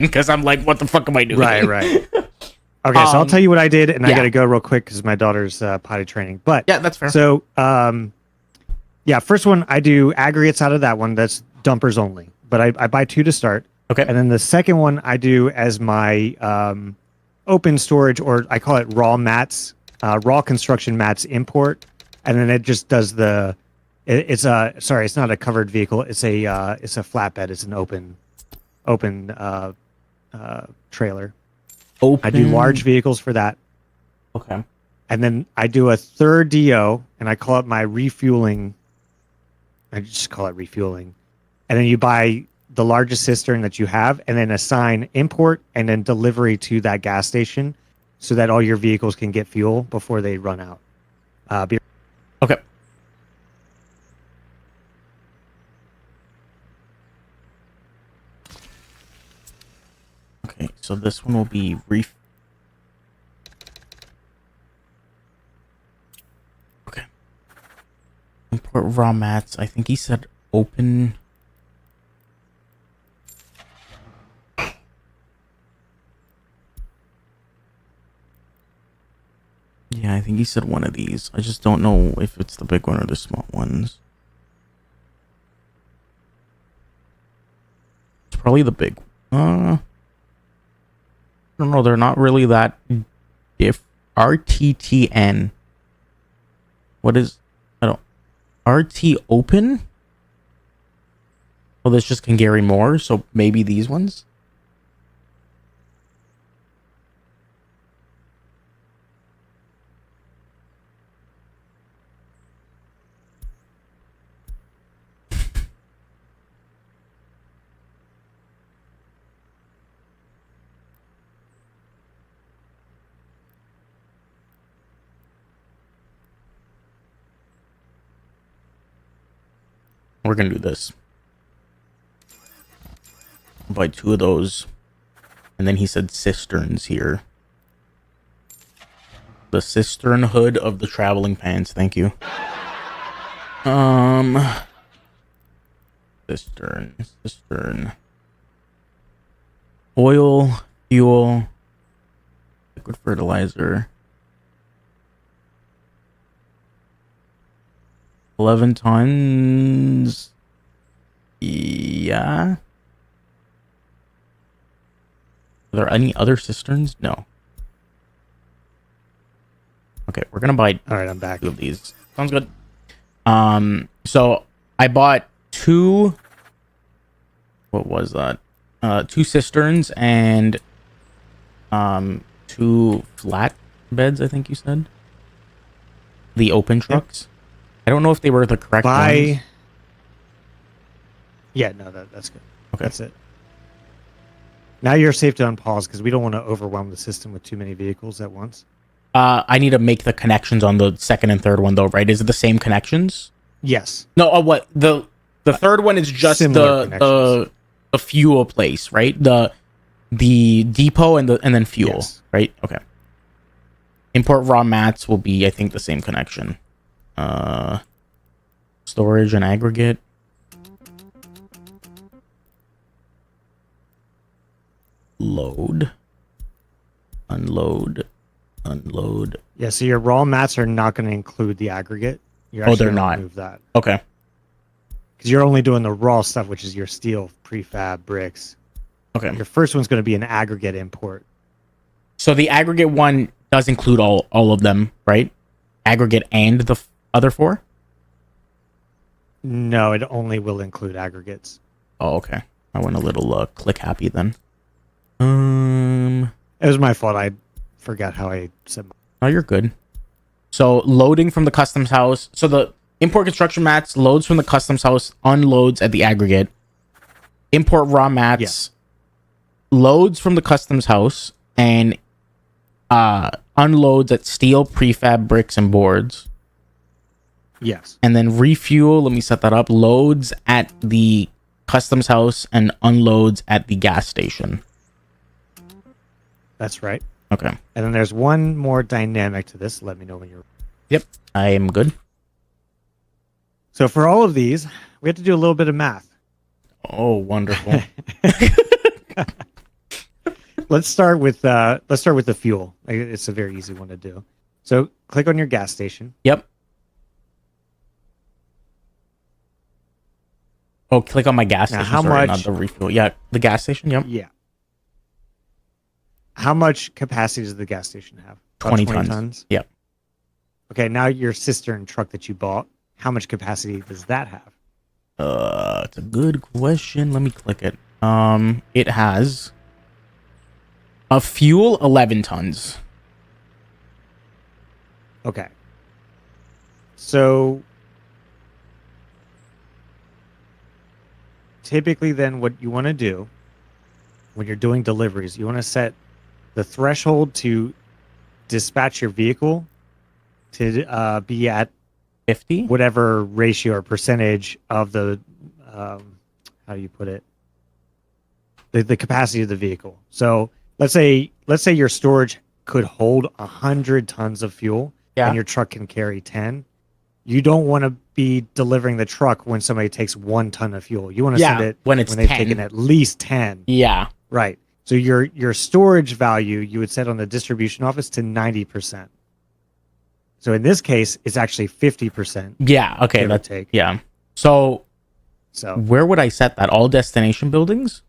because I'm like, what the fuck am I doing? Right. Okay, so I'll tell you what I did, and I yeah. got to go real quick because my daughter's potty training. But Yeah, that's fair. So, first one I do aggregates out of that one. That's dumpers only, but I buy 2 to start. Okay. And then the second one I do as my open storage, or I call it raw mats, raw construction mats import, and then it just does the. It's not a covered vehicle. It's a flatbed. It's an open trailer. Open. I do large vehicles for that. Okay. And then I do a third DO, and I call it my refueling. I just call it refueling. And then you buy the largest cistern that you have, and then assign import and then delivery to that gas station so that all your vehicles can get fuel before they run out. Okay. Okay, so this one will be Okay. Import raw mats. I think he said open. Yeah, I think he said one of these. I just don't know if it's the big one or the small ones. It's probably the big. I don't know. They're not really that diff. RTTN. What is? I don't. RT open. Well, this just can carry more, so maybe these ones. We're gonna do this. I'll buy 2 of those. And then he said cisterns here. The cistern hood of the traveling pants, thank you. Cistern. Oil, fuel, liquid fertilizer. 11 tons. Yeah. Are there any other cisterns? No. Okay, we're gonna buy. All right, I'm back. 2 of these. Sounds good. So I bought 2. What was that? 2 cisterns and 2 flat beds. I think you said the open trucks. Yep. I don't know if they were the correct ones. Yeah, no, that's good. Okay. That's it. Now you're safe to unpause because we don't want to overwhelm the system with too many vehicles at once. I need to make the connections on the second and third one though, right? Is it the same connections? Yes. No, what the third one is just the fuel place, right? The depot and then fuel, yes. Right? Okay. Import raw mats will be, I think, the same connection. Storage and aggregate. Load. Unload. Yeah, so your raw mats are not going to include the aggregate. They're not. Remove that. Okay. Because you're only doing the raw stuff, which is your steel, prefab, bricks. Okay. Your first one's going to be an aggregate import. So the aggregate one does include all of them, right? Aggregate and the other 4? No, it only will include aggregates. Oh, okay. I went a little click happy then. It was my fault. I forgot how I said. Oh, you're good. So loading from the customs house. So the import construction mats loads from the customs house, unloads at the aggregate. Import raw mats, loads from the customs house, and unloads at steel, prefab, bricks, and boards. Yes. And then refuel, let me set that up, loads at the customs house and unloads at the gas station. That's right. Okay. And then there's one more dynamic to this. Let me know when you're... Yep, I am good. So for all of these, we have to do a little bit of math. Oh, wonderful. let's start with the fuel. It's a very easy one to do. So click on your gas station. Yep. Oh, click on my gas Now, station. how Sorry, much? not the refuel. Yeah, the gas station. Yep. Yeah. How much capacity does the gas station have? About 20 tons. Yep. Okay, now your cistern truck that you bought, how much capacity does that have? It's a good question. Let me click it. It has a fuel 11 tons. Okay. So typically then what you want to do when you're doing deliveries, you want to set the threshold to dispatch your vehicle to be at 50. whatever ratio or percentage of the how do you put it, the capacity of the vehicle. So let's say your storage could hold 100 tons of fuel, and your truck can carry 10. You don't want to be delivering the truck when somebody takes 1 ton of fuel. You want to send it when they've 10. taken at least 10. Yeah. Right. So your storage value you would set on the distribution office to 90%. So in this case, it's actually 50%. Yeah. Okay. That's take. Yeah. So So where would I set that? All destination buildings?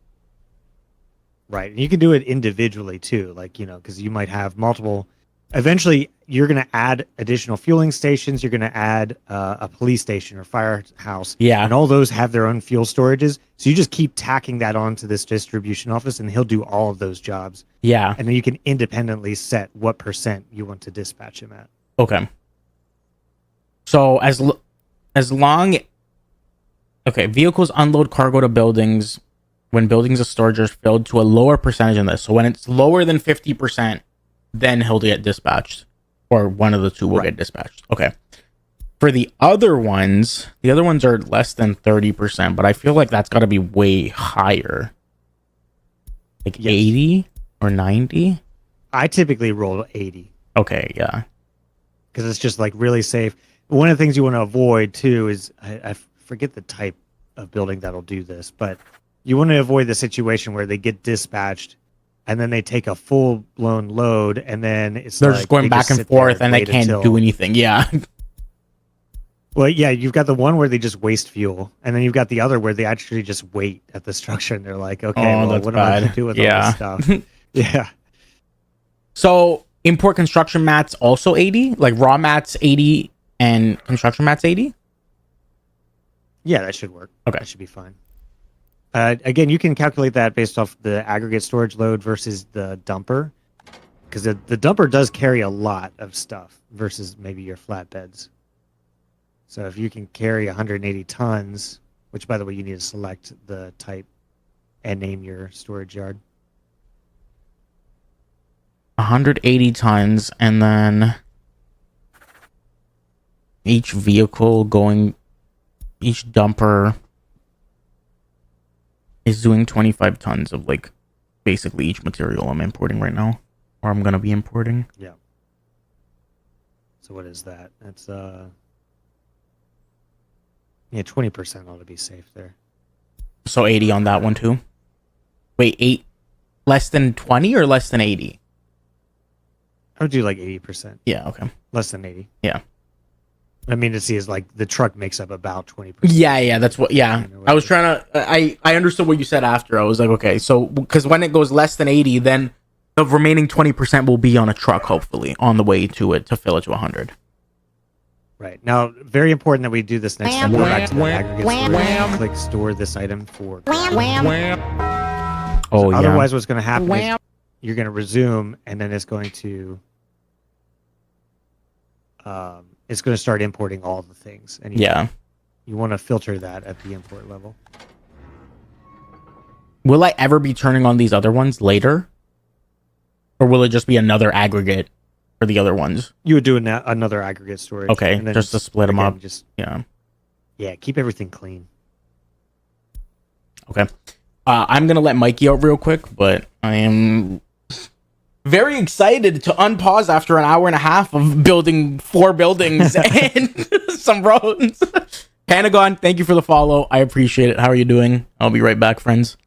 right. And you can do it individually too, like, because you might have multiple. Eventually, you're going to add additional fueling stations. You're going to add a police station or firehouse. Yeah. And all those have their own fuel storages. So you just keep tacking that onto this distribution office, and he'll do all of those jobs. Yeah. And then you can independently set what percent you want to dispatch him at. Okay. So as long. Okay, vehicles unload cargo to buildings when buildings of storage are filled to a lower percentage than this. So when it's lower than 50%, then he'll get dispatched, or one of the two will get dispatched. Okay. For the other ones are less than 30%, but I feel like that's got to be way higher. Like 80 or 90? I typically roll 80. Okay, yeah. Because it's just like really safe. One of the things you want to avoid too is I forget the type of building that'll do this, but you want to avoid the situation where they get dispatched and then they take a full blown load and then they're just going back and forth and they can't do anything. Yeah. Well, yeah, you've got the one where they just waste fuel, and then you've got the other where they actually just wait at the structure and they're like, okay, what am I going to do with all this stuff? Yeah. So import construction mats also 80, like raw mats 80 and construction mats 80. Yeah, that should work. Okay, that should be fine. Again, you can calculate that based off the aggregate storage load versus the dumper, because the dumper does carry a lot of stuff versus maybe your flatbeds. So if you can carry 180 tons, which by the way, you need to select the type and name your storage yard. 180 tons, and then each dumper is doing 25 tons of like basically each material I'm importing right now, or I'm going to be importing. Yeah. So what is that? That's 20% ought to be safe there. So 80 on that one too. Wait, less than 20 or less than 80? I would do like 80%. Yeah, okay. Less than 80. Yeah. I mean, to see is like the truck makes up about 20%. Yeah, that's what. Yeah, I was trying to. I understood what you said after. I was like, okay, so because when it goes less than 80, then the remaining 20% will be on a truck, hopefully, on the way to it to fill it to 100. Right. Now, very important that we do this next time. Go back to the aggregate storage and click store this item for. Oh, yeah. Otherwise, what's going to happen is you're going to resume, and then it's going to start importing all the things. And you want to filter that at the import level. Will I ever be turning on these other ones later? Or will it just be another aggregate for the other ones? You would do another aggregate storage. Okay, and then just to split them up. Yeah, keep everything clean. Okay. I'm going to let Mikey out real quick, but I am very excited to unpause after an hour and a half of building 4 buildings and some roads. Panagon, thank you for the follow. I appreciate it. How are you doing? I'll be right back, friends.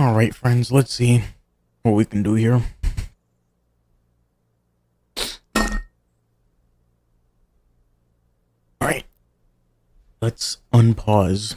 All right, friends, let's see what we can do here. All right, let's unpause.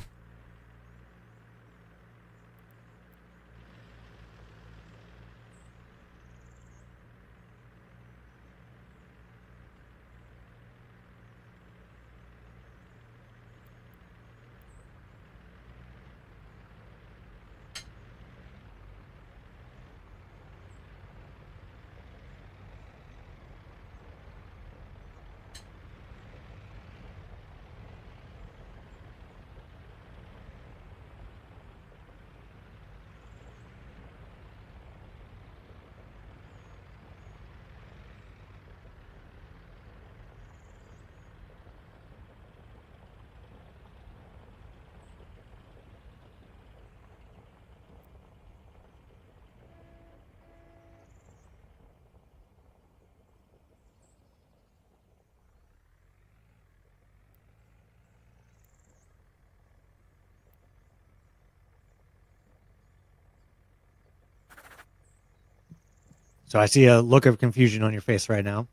So I see a look of confusion on your face right now.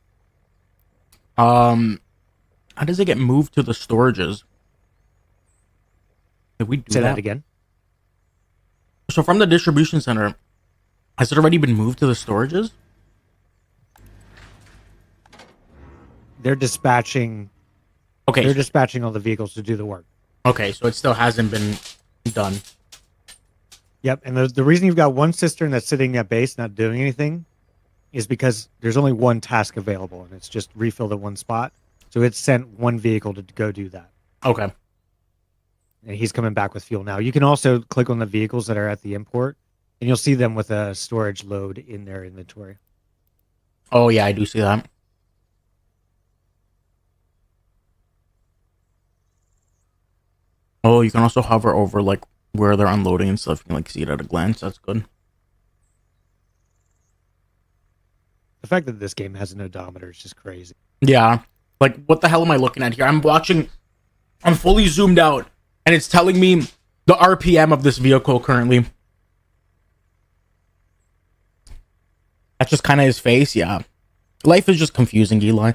How does it get moved to the storages? Did we do Say that again. So from the distribution center, has it already been moved to the storages? They're dispatching. Okay. They're dispatching all the vehicles to do the work. Okay, so it still hasn't been done. Yep, and the reason you've got one cistern that's sitting at base not doing anything is because there's only one task available, and it's just refilled at one spot. So it's sent one vehicle to go do that. Okay. And he's coming back with fuel now. You can also click on the vehicles that are at the import, and you'll see them with a storage load in their inventory. Oh, yeah, I do see that. Oh, you can also hover over, like, where they're unloading and stuff. You can, like, see it at a glance. That's good. The fact that this game has an odometer is just crazy. Yeah. Like, what the hell am I looking at here? I'm fully zoomed out, and it's telling me the RPM of this vehicle currently. That's just kind of his face, yeah. Life is just confusing, Eli.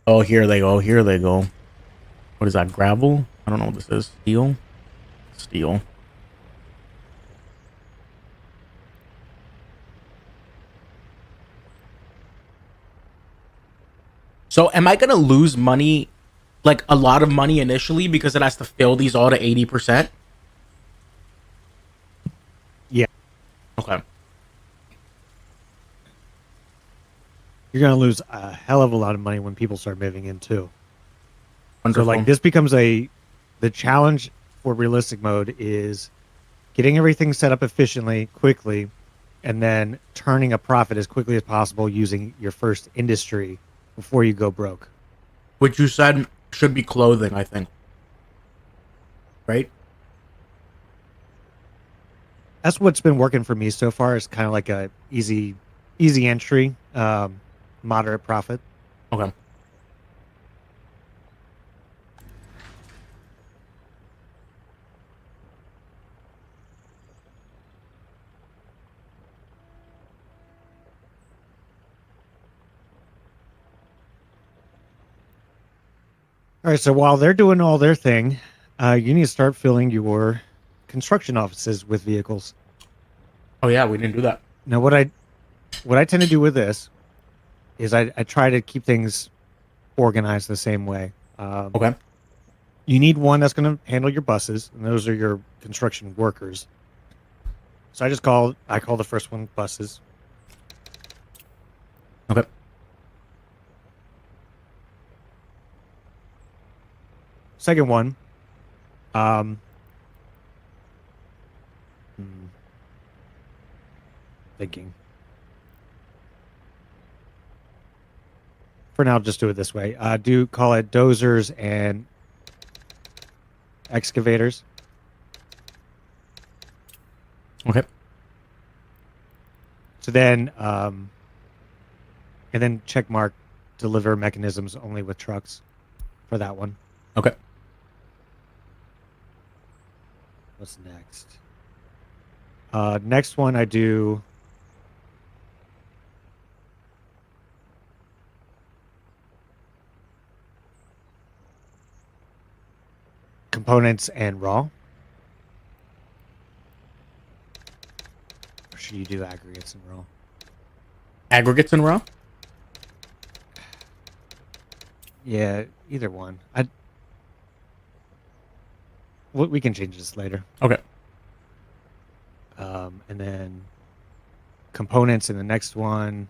Oh, here they go. Here they go. What is that? Gravel? I don't know what this is. Steel? Steel. So am I going to lose money, like a lot of money initially because it has to fill these all to 80%? Yeah. Okay. You're going to lose a hell of a lot of money when people start moving in too. Wonderful. So like this becomes the challenge for realistic mode is getting everything set up efficiently, quickly, and then turning a profit as quickly as possible using your first industry before you go broke. Which you said should be clothing, I think. Right? That's what's been working for me so far. It's kind of like a easy entry, moderate profit. Okay. All right, so while they're doing all their thing, you need to start filling your construction offices with vehicles. Oh yeah, we didn't do that. Now, what I tend to do with this is I try to keep things organized the same way. Okay. You need one that's going to handle your buses, and those are your construction workers. So I call the first one buses. Okay. Second one, thinking. For now, just do it this way. Do call it dozers and excavators. Okay. So then, and then check mark deliver mechanisms only with trucks. for that one. Okay. What's next? Next one I do components and raw. Or should you do aggregates and raw? Aggregates and raw? Yeah, either one. We can change this later. Okay. And then components in the next one.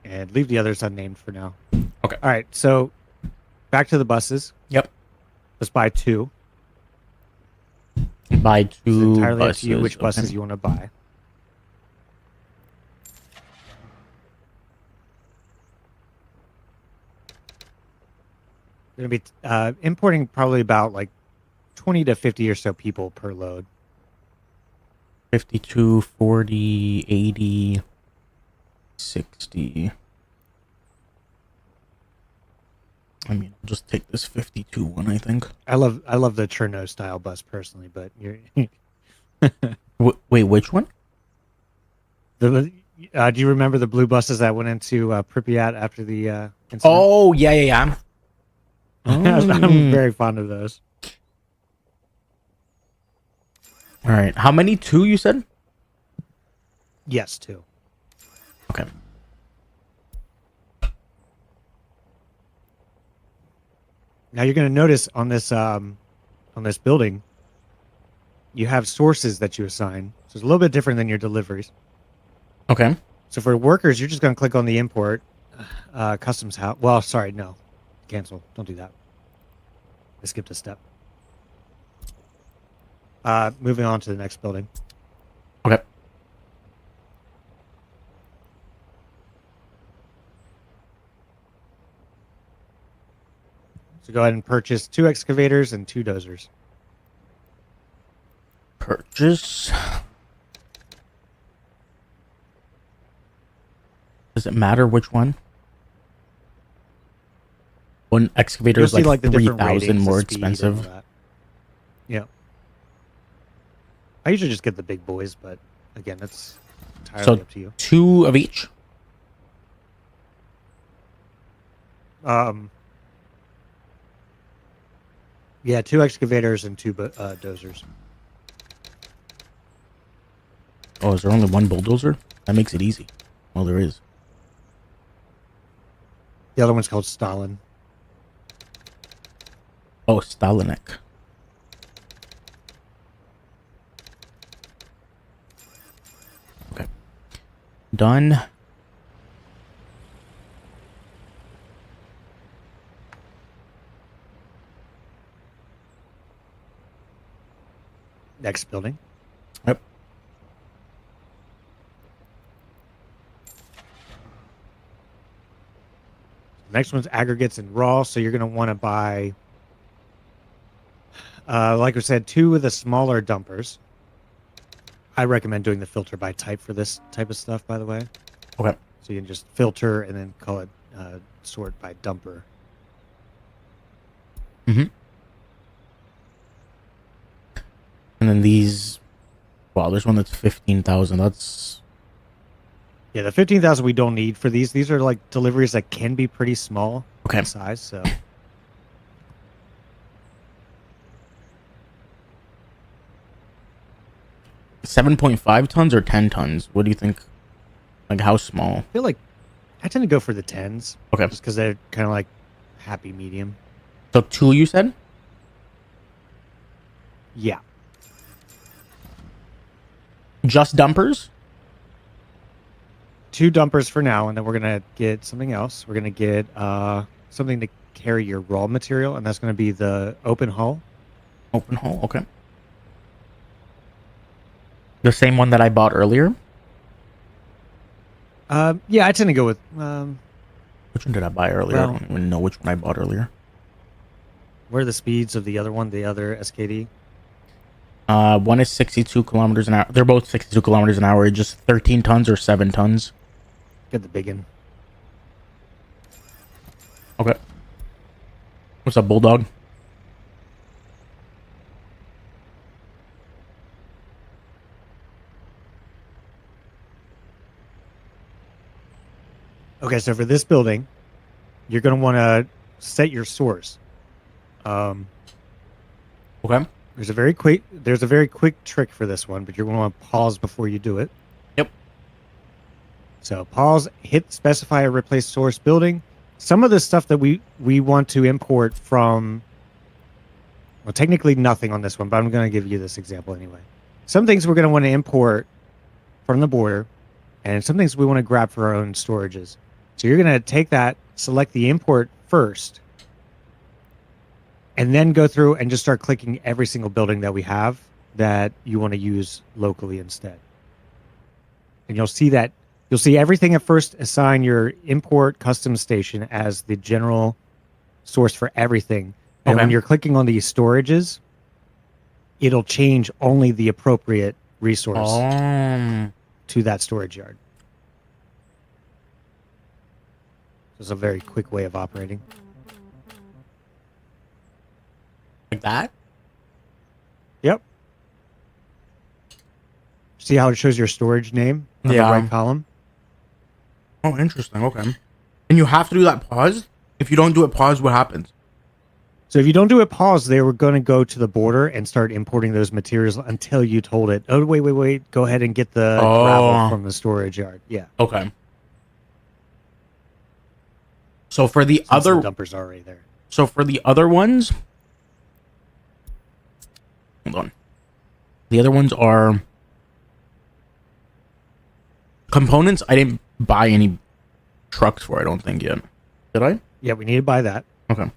And leave the others unnamed for now. Okay. All right, so back to the buses. Yep. Let's buy 2. Buy It's 2 entirely buses. up to you which buses okay. you want to buy. Going to be importing probably about like 20 to 50 or so people per load. 52, 40, 80, 60. I mean, I'll just take this 52 one, I think. I love the Cherno style bus personally, but you're Wait, which one? do you remember the blue buses that went into Pripyat after the incident? Oh, yeah. I'm very fond of those. All right. How many? 2, you said? Yes, 2. Okay. Now you're going to notice on this building, you have sources that you assign. So it's a little bit different than your deliveries. Okay. So for workers, you're just going to click on the import customs house. Well, sorry, no, cancel. Don't do that. I skipped a step. Moving on to the next building. Okay. So go ahead and purchase 2 excavators and 2 dozers. Purchase. Does it matter which one? One excavator is like the different 3,000 ratings, more the speed and all expensive. that. Yeah. I usually just get the big boys, but again, that's entirely So up to you. 2 of each. Yeah, 2 excavators and 2 dozers. Oh, is there only one bulldozer? That makes it easy. Well, there is. The other one's called Stalin. Oh, Stalinek. Okay. Done. Next building. Yep. Next one's aggregates and raw. So you're going to want to buy, like I said, 2 of the smaller dumpers. I recommend doing the filter by type for this type of stuff, by the way. Okay. So you can just filter and then call it sort by dumper. Mm-hmm. And then these. Wow, there's one that's 15,000. That's. Yeah, the 15,000 we don't need for these. These are like deliveries that can be pretty small Okay. in size. So 7.5 tons or 10 tons? What do you think? Like, how small? I feel like I tend to go for the 10s. Okay. Just because they're kind of like happy medium. So 2, you said? Yeah. Just dumpers? 2 dumpers for now, and then we're gonna get something else. We're gonna get something to carry your raw material, and that's gonna be the open hull. Open hole, okay. The same one that I bought earlier? Yeah, I tend to go with Which one did I buy earlier? I Well- don't even know which one I bought earlier. what are the speeds of the other one, the other SKD? One is 62 kilometers an hour. They're both 62 kilometers an hour. Just 13 tons or 7 tons. Get the big one. Okay. What's up, Bulldog? Okay, so for this building, you're going to want to set your source. Okay. There's a very quick trick for this one, but you're going to want to pause before you do it. Yep. So pause, hit specify or replace source building. Some of the stuff that we want to import from, well, technically nothing on this one, but I'm going to give you this example anyway. Some things we're going to want to import from the border, and some things we want to grab for our own storages. So you're going to take that, select the import first, and then go through and just start clicking every single building that we have that you want to use locally instead. And you'll see everything at first assign your import custom station as the general source for everything. And when you're clicking on these storages, it'll change only the appropriate resource to that storage yard. It's a very quick way of operating. Like that? Yep. See how it shows your storage name on the right column? Oh, interesting. Okay. And you have to do that pause? If you don't do it pause, what happens? So if you don't do it pause, they were going to go to the border and start importing those materials until you told it, oh, wait, go ahead and get the gravel from the storage yard. Yeah. Okay. So for the other dumpers are already there. So for the other ones, hold on. The other ones are components. I didn't buy any trucks for, I don't think yet. Did I? Yeah, we need to buy that. Okay.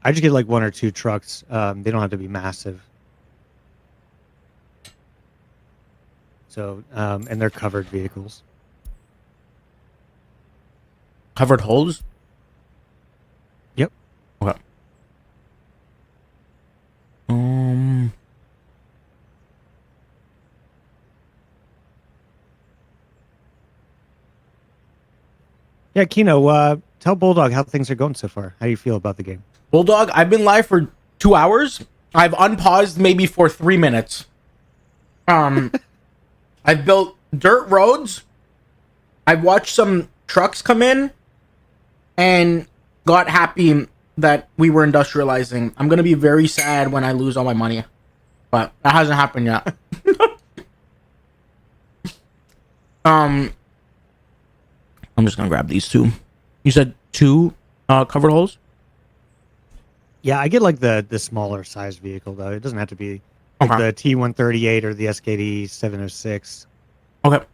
I just get like 1 or 2 trucks. They don't have to be massive. So, and they're covered vehicles. Covered holes? Yep. Okay. Yeah, Kino, tell Bulldog how things are going so far. How do you feel about the game? Bulldog, I've been live for 2 hours. I've unpaused maybe for 3 minutes. I've built dirt roads. I've watched some trucks come in and got happy that we were industrializing. I'm going to be very sad when I lose all my money. But that hasn't happened yet. I'm just going to grab these 2. You said 2 covered holes? Yeah, I get like the smaller size vehicle though. It doesn't have to be like the T138 or the SKD 706. Okay.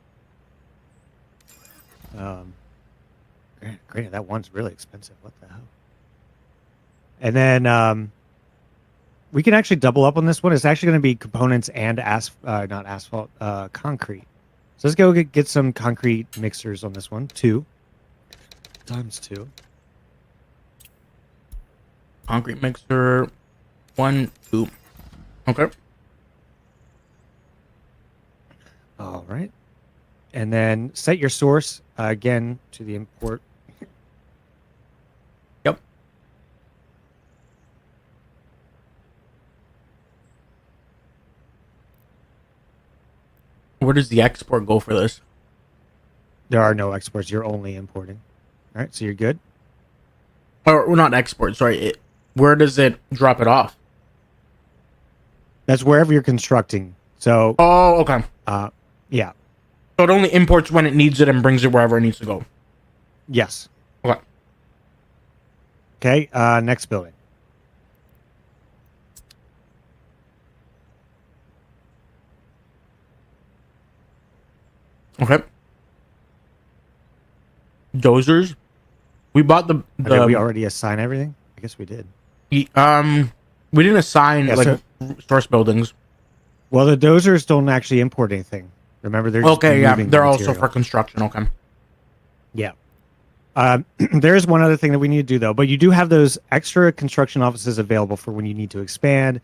Granted, that one's really expensive. What the hell? And then we can actually double up on this one. It's actually going to be components and not asphalt, concrete. So let's go get some concrete mixers on this one. 2 times 2. Concrete mixer. 1, 2. Okay. All right. And then set your source again to the import. Yep. Where does the export go for this? There are no exports. You're only importing. All right. So you're good. Or not export, sorry. Where does it drop it off? That's wherever you're constructing. So. Oh, okay. Yeah. So it only imports when it needs it and brings it wherever it needs to go. Yes. Okay. Okay. Next building. Okay. Dozers. We bought the Did we already assign everything? I guess we did. We didn't assign source buildings. Well, the dozers don't actually import anything. Remember, they're just moving they're the also material. for construction. Okay. Yeah. There's one other thing that we need to do though, but you do have those extra construction offices available for when you need to expand.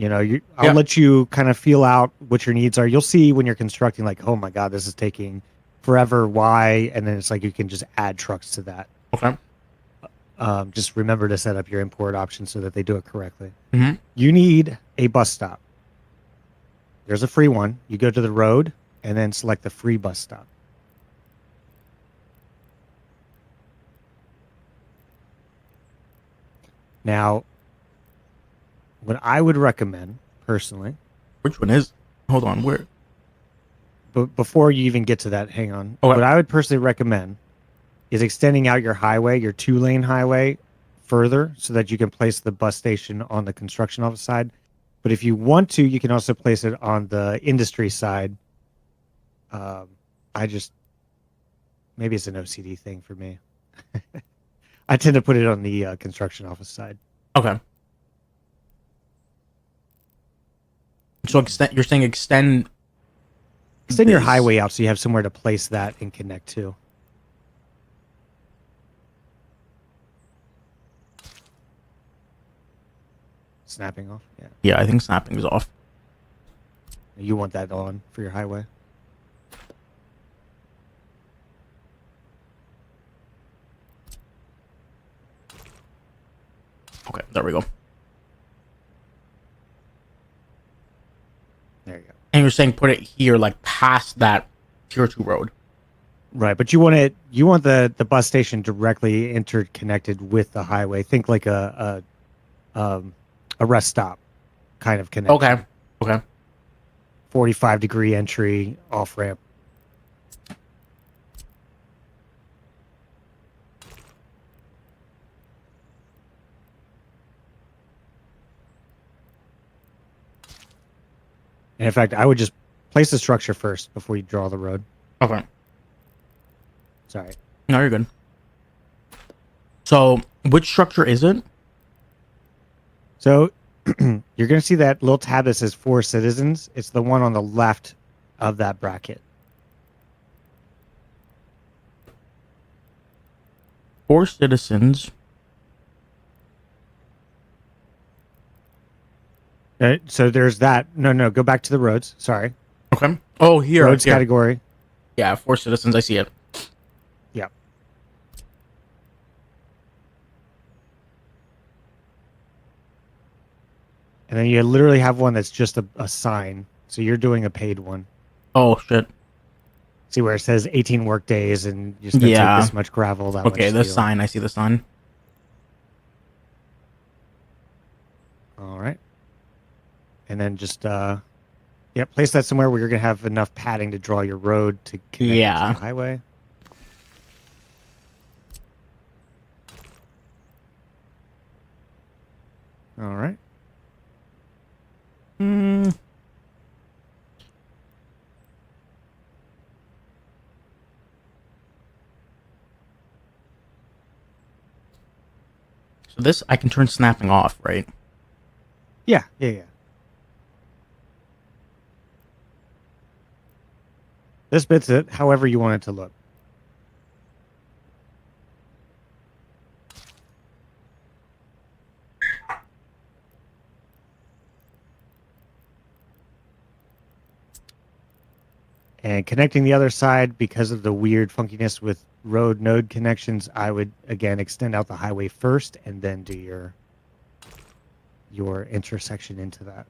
I'll let you kind of feel out what your needs are. You'll see when you're constructing, like, oh my God, this is taking forever. Why? And then it's like you can just add trucks to that. Okay. Just remember to set up your import options so that they do it correctly. Mm-hmm. You need a bus stop. There's a free one. You go to the road and then select the free bus stop. Now, what I would recommend personally. Which one is? Hold on. Where? But before you even get to that, hang on. Okay. What I would personally recommend is extending out your highway, your 2-lane highway, further so that you can place the bus station on the construction office side. But if you want to, you can also place it on the industry side. Maybe it's an OCD thing for me. I tend to put it on the construction office side. Okay. So you're saying extend your highway out so you have somewhere to place that and connect to. Snapping off? Yeah. Yeah, I think snapping is off. You want that on for your highway? Okay, there we go. There you go. And you're saying put it here, like past that tier 2 road. Right, but you want the bus station directly interconnected with the highway. Think like a rest stop kind of connection. Okay. 45-degree entry off ramp. And in fact, I would just place the structure first before you draw the road. Okay. Sorry. No, you're good. So, which structure is it? So, you're going to see that little tab that says 4 citizens. It's the one on the left of that bracket. 4 citizens. So there's that. No, go back to the roads. Sorry. Okay. Oh, here. Roads here. category. Yeah, 4 citizens. I see it. Yeah. And then you literally have one that's just a sign. So you're doing a paid one. Oh, shit. See where it says 18 work days and you're going to take this much gravel. Okay, the sign. I see the sign. All right. And then just, place that somewhere where you're going to have enough padding to draw your road to connect to the highway. All right. So this, I can turn snapping off, right? Yeah. This bit's it, however you want it to look. And connecting the other side, because of the weird funkiness with road node connections, I would, again, extend out the highway first and then do your intersection into that.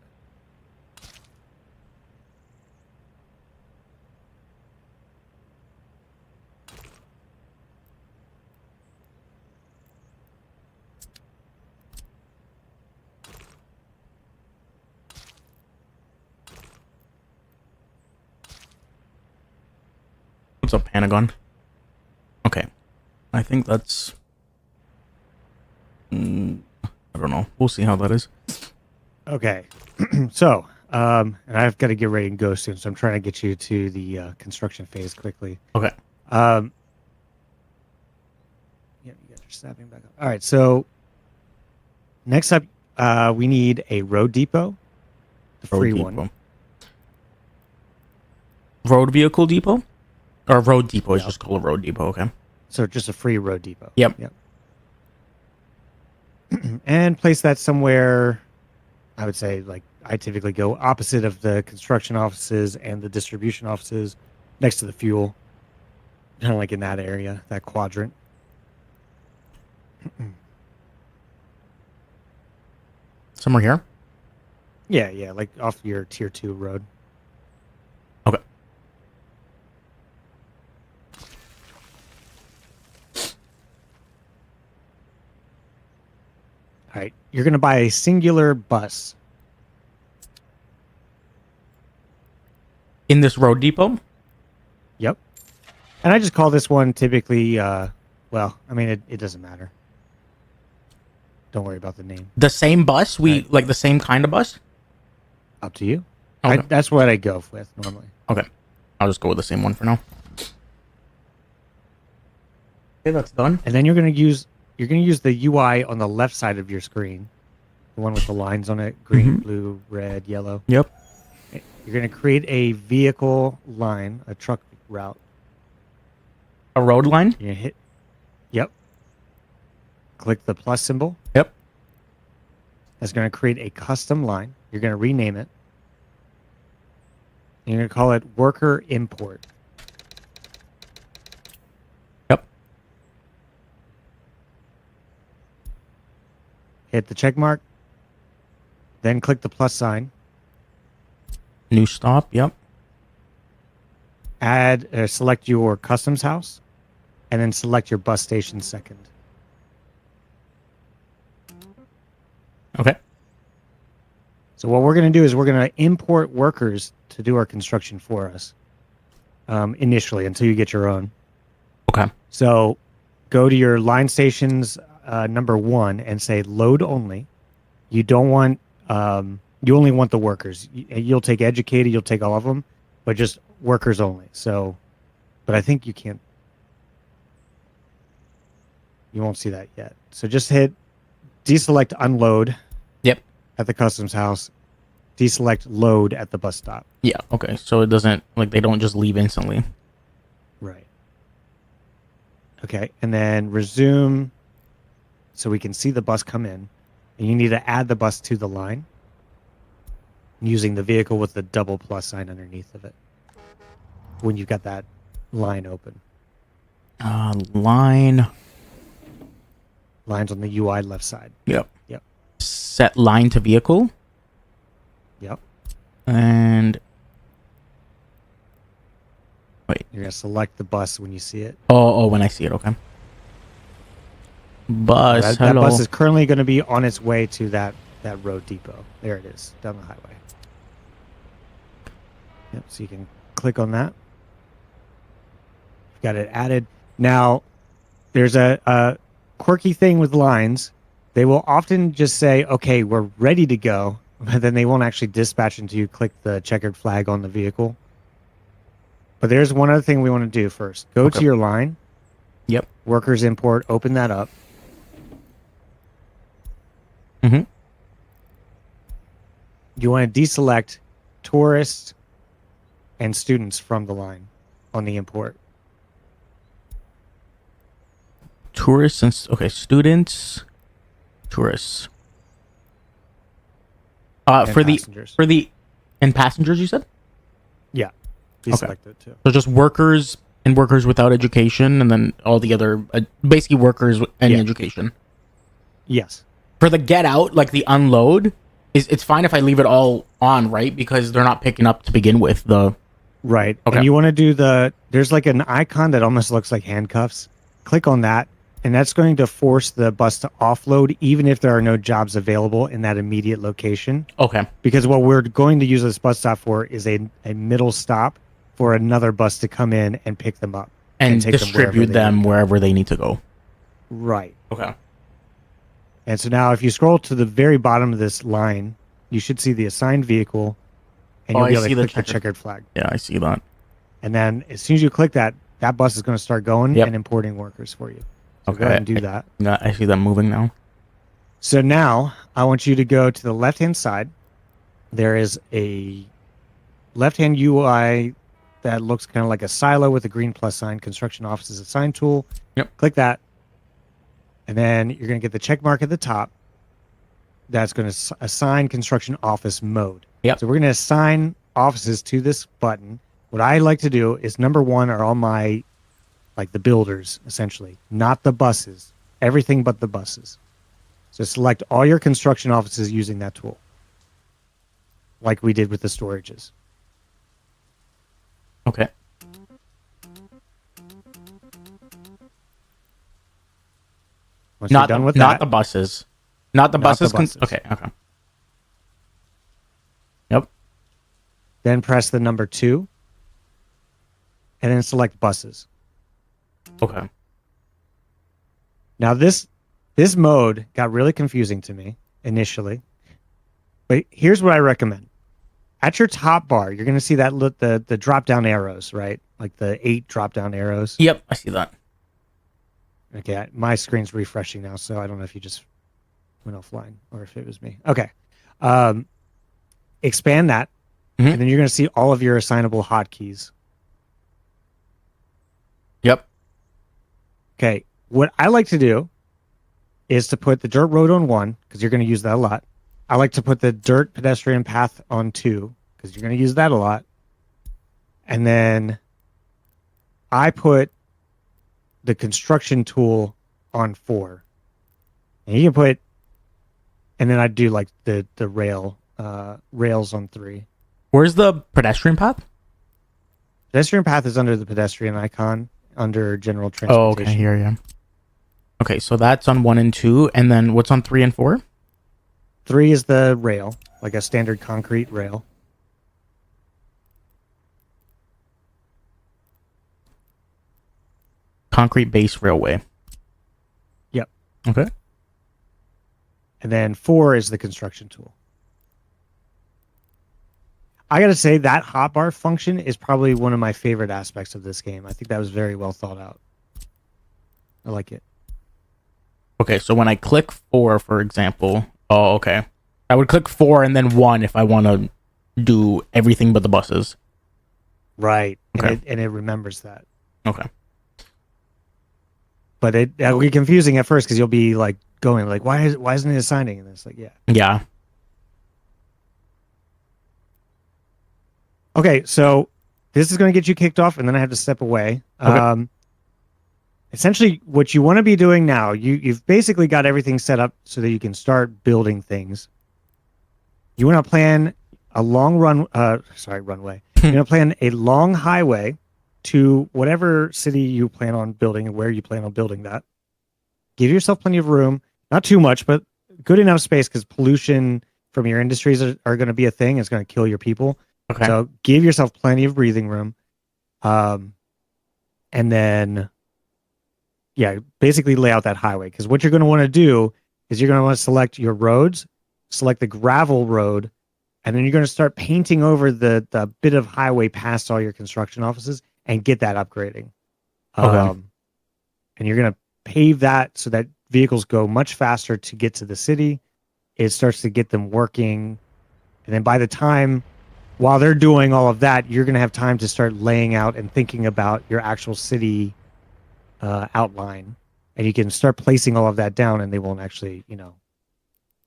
What's up, Panagon? Okay. I think that's... I don't know. We'll see how that is. Okay. So, and I've got to get ready and go soon, so I'm trying to get you to the construction phase quickly. Okay. Yeah, you got your snapping back up. All right, so next up, we need a road depot. The free one. Road vehicle depot? Or road depot is just called a road depot, okay. So just a free road depot. Yep. And place that somewhere, I would say, like I typically go opposite of the construction offices and the distribution offices, next to the fuel, kind of like in that area, that quadrant. Somewhere here. Yeah, like off your tier 2 road. Okay. All right, you're going to buy a singular bus. In this road depot. Yep. And I just call this one typically, well, I mean, it doesn't matter. Don't worry about the name. The same bus? Right. Like the same kind of bus? Up to you. Okay. That's what I go with normally. Okay. I'll just go with the same one for now. Okay, that's done. And then you're going to use the UI on the left side of your screen, the one with the lines on it, green, blue, red, yellow. Yep. You're going to create a vehicle line, a truck route. A road line? You're going to hit, yep. Click the plus symbol. Yep. That's going to create a custom line. You're going to rename it. You're going to call it worker import. Yep. Hit the check mark. Then click the plus sign. New stop. Yep. Add or select your customs house. And then select your bus station second. Okay. So what we're going to do is we're going to import workers to do our construction for us initially until you get your own. Okay. So go to your line stations number 1 and say load only. You don't want, you only want the workers. You'll take educated, you'll take all of them, but just workers only. So, but I think you can't, you won't see that yet. So just hit deselect unload. Yep. At the customs house, deselect load at the bus stop. Yeah. Okay. So it doesn't, like, they don't just leave instantly. Right. Okay. And then resume so we can see the bus come in. And you need to add the bus to the line using the vehicle with the double plus sign underneath of it when you've got that line open. Line. Lines on the UI left side. Yep. Yep. Set line to vehicle. Yep. And wait. You're going to select the bus when you see it. Oh, when I see it. Okay. Bus. That Hello. bus is currently going to be on its way to that road depot. There it is, down the highway. Yep, so you can click on that. Got it added. Now, there's a quirky thing with lines. They will often just say, okay, we're ready to go, but then they won't actually dispatch until you click the checkered flag on the vehicle. But there's one other thing we want to do first. Go to your line. Yep. Workers import, open that up. Mm-hmm. You want to deselect tourists and students from the line on the import. Tourists and students, tourists. And For passengers. and passengers, you said? Yeah. Deselect it too. So just workers and workers without education, and then all the other basically workers with any education. Yes. For the get out, like the unload, it's fine if I leave it all on, right? Because they're not picking up to begin with. Right. Okay. And you want to do there's like an icon that almost looks like handcuffs. Click on that, and that's going to force the bus to offload even if there are no jobs available in that immediate location. Okay. Because what we're going to use this bus stop for is a middle stop for another bus to come in and pick them up. And take distribute them wherever they need to go. Right. Okay. And so now if you scroll to the very bottom of this line, you should see the assigned vehicle, and you'll be able to click the checkered flag. Yeah, I see that. And then as soon as you click that, that bus is going to start going Yep. and importing workers for you. So Okay. go ahead and do that. Yeah, I see them moving now. So now I want you to go to the left-hand side. There is a left-hand UI that looks kind of like a silo with a green plus sign, construction offices assign tool. Yep. Click that. And then you're going to get the check mark at the top. that's going to assign construction office mode. Yep. So we're going to assign offices to this button. What I like to do is number one are all my, like the builders, essentially, not the buses, everything but the buses. So select all your construction offices using that tool, like we did with the storages. Okay. Once you're done with that, not the buses. Not the Not the buses. buses. Okay. Yep. then press the number 2, and then select buses. Okay. Now this mode got really confusing to me initially, but here's what I recommend. At your top bar, you're going to see that the drop down arrows, right? Like the 8 drop down arrows. Yep, I see that. Okay, my screen's refreshing now, so I don't know if you just went offline or if it was me. Okay. Expand that, and then you're going to see all of your assignable hotkeys. Yep. Okay, what I like to do is to put the dirt road on 1, because you're going to use that a lot. I like to put the dirt pedestrian path on 2, because you're going to use that a lot. And then I put the construction tool on 4. And you can put, and then I do like the rails on 3. Where's the pedestrian path? Pedestrian path is under the pedestrian icon under general Oh, transportation. okay. Here, yeah. Okay, so that's on 1 and 2, and then what's on 3 and 4? 3 is the rail, like a standard concrete rail. Concrete base railway. Yep. Okay. And then 4 is the construction tool. I got to say that hotbar function is probably one of my favorite aspects of this game. I think that was very well thought out. I like it. Okay, so when I click 4, for example, oh, okay. I would click 4 and then 1 if I want to do everything but the buses. Right. Okay. And it remembers that. Okay. But it'll be confusing at first because you'll be like going like, why isn't it assigning? And it's like, yeah. Yeah. Okay, so this is going to get you kicked off, and then I have to step away. Okay. Essentially, what you want to be doing now, you've basically got everything set up so that you can start building things. You want to plan a long runway. You're going to plan a long highway to whatever city you plan on building and where you plan on building that. Give yourself plenty of room, not too much, but good enough space because pollution from your industries are going to be a thing. It's going to kill your people. Okay. So give yourself plenty of breathing room. And then, yeah, basically lay out that highway. Because what you're going to want to do is you're going to want to select your roads, select the gravel road, and then you're going to start painting over the bit of highway past all your construction offices and get that upgrading. Okay. And you're going to pave that so that vehicles go much faster to get to the city. It starts to get them working. And then by the time, while they're doing all of that, you're going to have time to start laying out and thinking about your actual city outline. And you can start placing all of that down and they won't actually,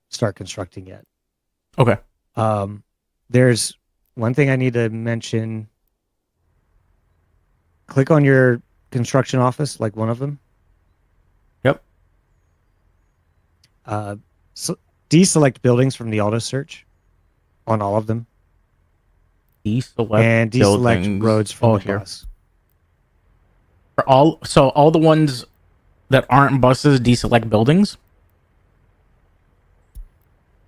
start constructing yet. Okay. There's one thing I need to mention. Click on your construction office, like one of them. Yep. So deselect buildings from the auto search on all of them. Deselect And deselect buildings. roads from the here. bus. For all the ones that aren't buses, deselect buildings.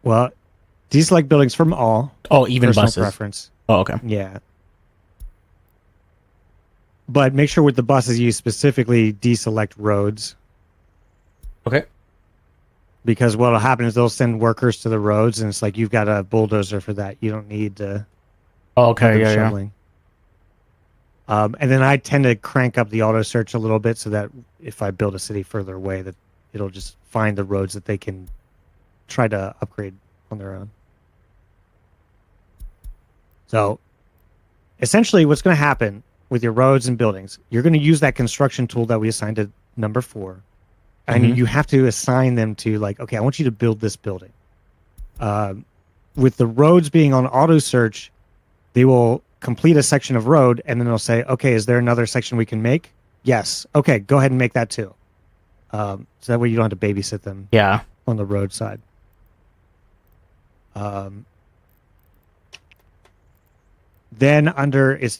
Well, deselect buildings from all. Oh, even Personal buses. preference. Oh, okay. Yeah. But make sure with the buses you specifically deselect roads. Okay. Because what'll happen is they'll send workers to the roads and it's like you've got a bulldozer for that. You don't need to Oh, okay. Yeah. shoveling. And then I tend to crank up the auto search a little bit so that if I build a city further away, that it'll just find the roads that they can try to upgrade on their own. So essentially what's going to happen with your roads and buildings, you're going to use that construction tool that we assigned to number 4. And you have to assign them to like, okay, I want you to build this building. With the roads being on auto search, they will complete a section of road and then they'll say, okay, is there another section we can make? Yes. Okay, go ahead and make that too. So that way you don't have to babysit them Yeah. on the roadside. Then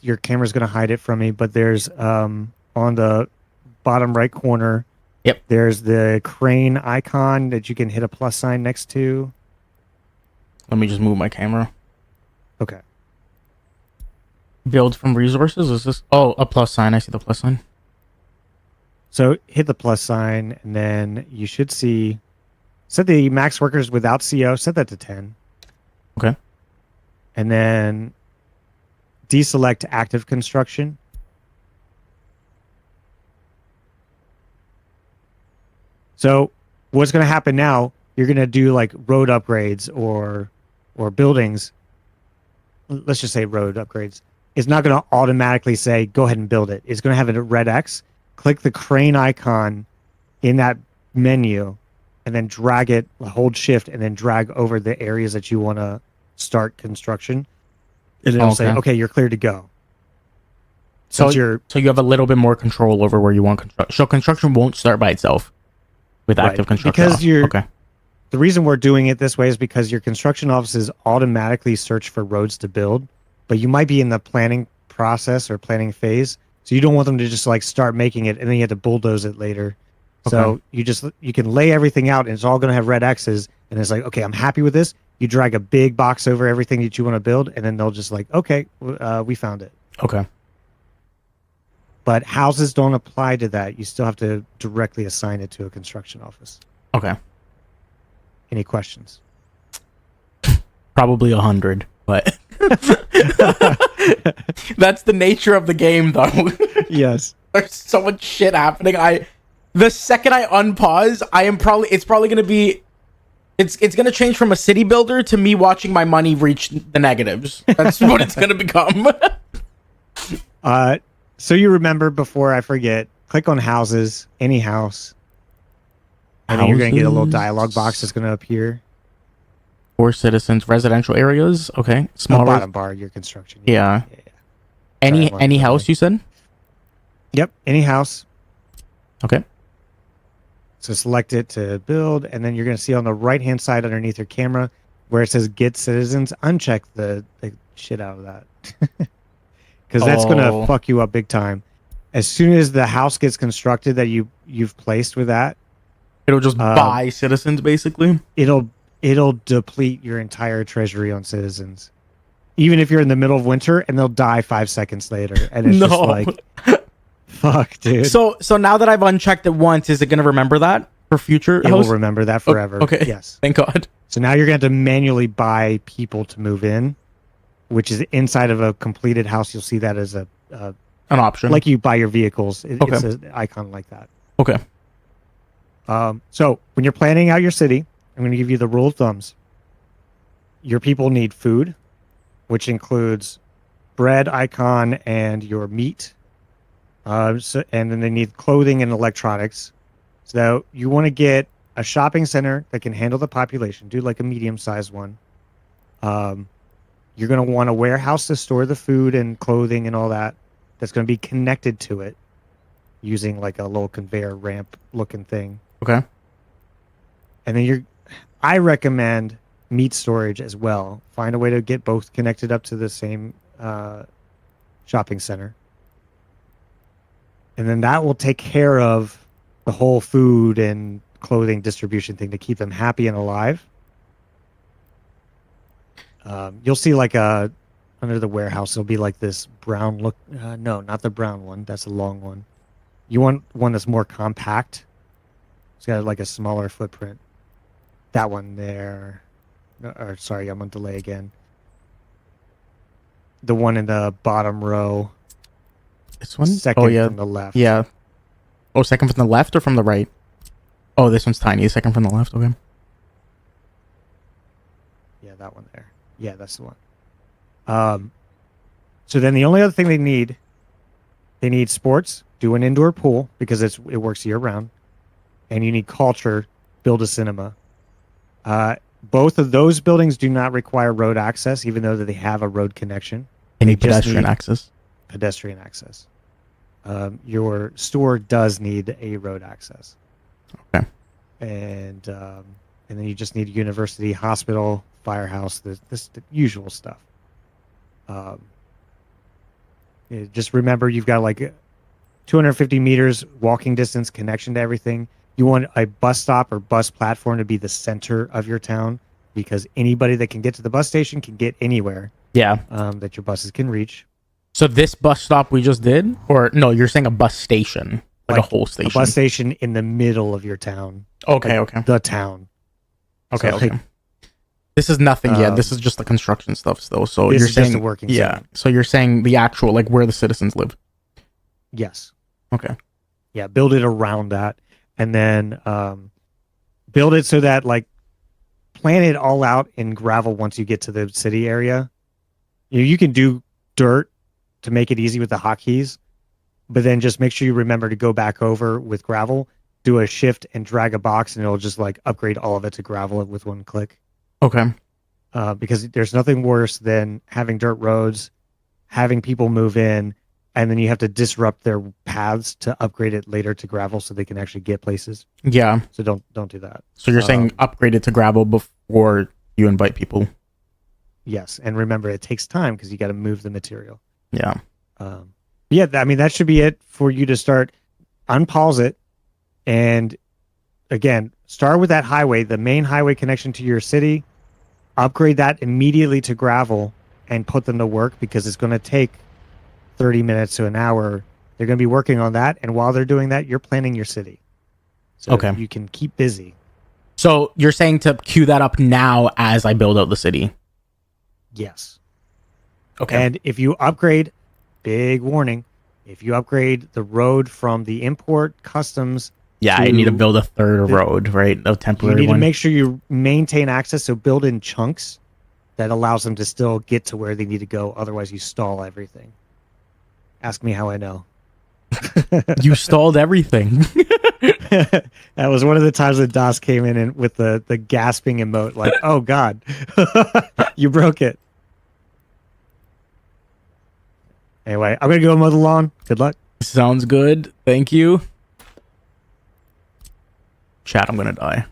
your camera's going to hide it from me, but there's on the bottom right corner, Yep. there's the crane icon that you can hit a plus sign next to. Let me just move my camera. Okay. Build from resources? Is this? Oh, a plus sign. I see the plus sign. So hit the plus sign, and then you should see. Set the max workers without CO. Set that to 10. Okay. And then deselect active construction. So what's going to happen now? You're going to do like road upgrades or buildings. Let's just say road upgrades. It's not going to automatically say go ahead and build it. It's going to have a red X. Click the crane icon in that menu, and then drag it. Hold Shift, and then drag over the areas that you want to start construction. And it'll say, okay, you're clear to go. So you have a little bit more control over where you want construction. So construction won't start by itself with active construction. Because the reason we're doing it this way is because your construction offices automatically search for roads to build, but you might be in the planning process or planning phase, so you don't want them to just like start making it and then you have to bulldoze it later. Okay. So you can lay everything out and it's all going to have red X's, and it's like, okay, I'm happy with this. You drag a big box over everything that you want to build, and then they'll just like, okay, we found it. Okay. But houses don't apply to that. You still have to directly assign it to a construction office. Okay. Any questions? Probably 100, but that's the nature of the game, though. Yes. There's so much shit happening. The second I unpause, it's probably gonna be, it's gonna change from a city builder to me watching my money reach the negatives. That's what it's gonna become. So you remember, before I forget, click on houses, any house. And then you're going to get a little dialogue box that's going to appear. For citizens, residential areas. Okay. Small bottom bar, your construction. Yeah. Any house, you said? Yep. Any house. Okay. So select it to build. And then you're going to see on the right-hand side underneath your camera where it says get citizens, uncheck the shit out of that. Because that's going to fuck you up big time. As soon as the house gets constructed that you've placed with that, it'll just buy citizens, basically. It'll deplete your entire treasury on citizens, even if you're in the middle of winter, and they'll die 5 seconds later. And it's just like, fuck, dude. So now that I've unchecked it once, is it going to remember that for future? It will remember that forever. Okay. Yes. Thank God. So now you're going to have to manually buy people to move in, which is inside of a completed house. You'll see that as an option, like you buy your vehicles. It's an icon like that. Okay. So when you're planning out your city, I'm going to give you the rule of thumbs. Your people need food, which includes bread icon and your meat. And then they need clothing and electronics. So you want to get a shopping center that can handle the population. Do like a medium-sized one. You're going to want a warehouse to store the food and clothing and all that. That's going to be connected to it using like a little conveyor ramp looking thing. Okay. And then I recommend meat storage as well. Find a way to get both connected up to the same shopping center. And then that will take care of the whole food and clothing distribution thing to keep them happy and alive. You'll see like under the warehouse, there'll be like this brown look. No, not the brown one. That's a long one. You want one that's more compact. It's got like a smaller footprint. That one there. Or sorry, I'm on delay again. The one in the bottom row. This one? Second from the left. Yeah. Oh, second from the left or from the right? Oh, this one's tiny. Second from the left. Okay. Yeah, that one there. Yeah, that's the one. So then the only other thing they need sports, do an indoor pool because it works year round, and you need culture, build a cinema. Both of those buildings do not require road access, even though they have a road connection. Any They just pedestrian need access? pedestrian access. Your store does need a road access. Okay. And then you just need a university, hospital, firehouse, the usual stuff. Just remember, you've got like 250 meters walking distance connection to everything. You want a bus stop or bus platform to be the center of your town, because anybody that can get to the bus station can get anywhere Yeah. that your buses can reach. So this bus stop we just did, or no, you're saying a bus station, like a whole station. A bus station in the middle of your town. Okay, like okay. The town. Okay, So, okay. like, this is nothing yet. This is just the construction stuff still. So this you're is saying just a working yeah. zone. So you're saying the actual like where the citizens live. Yes. Okay. Yeah, build it around that, and then build it so that like plan it all out in gravel once you get to the city area. You can do dirt to make it easy with the hotkeys, but then just make sure you remember to go back over with gravel, do a shift and drag a box, and it'll just like upgrade all of it to gravel with one click. Okay. Because there's nothing worse than having dirt roads, having people move in, and then you have to disrupt their paths to upgrade it later to gravel so they can actually get places. Yeah. So don't do that. So you're saying upgrade it to gravel before you invite people. Yes, and remember it takes time because you got to move the material. Yeah. Yeah, I mean that should be it for you to start. Unpause it, and again, start with that highway, the main highway connection to your city. Upgrade that immediately to gravel and put them to work, because it's going to take 30 minutes to an hour. They're going to be working on that, and while they're doing that, you're planning your city. So Okay. you can keep busy. So you're saying to queue that up now as I build out the city. Yes. Okay. And if you upgrade, big warning, if you upgrade the road from the import customs, yeah, I need to build a third road, right? A temporary you need one. to make sure you maintain access. So build in chunks that allows them to still get to where they need to go. Otherwise, you stall everything. Ask me how I know. You stalled everything. That was one of the times that DOS came in and with the gasping emote, like, oh God, you broke it. Anyway, I'm going to go mow the lawn. Good luck. Sounds good. Thank you. Chat, I'm gonna die.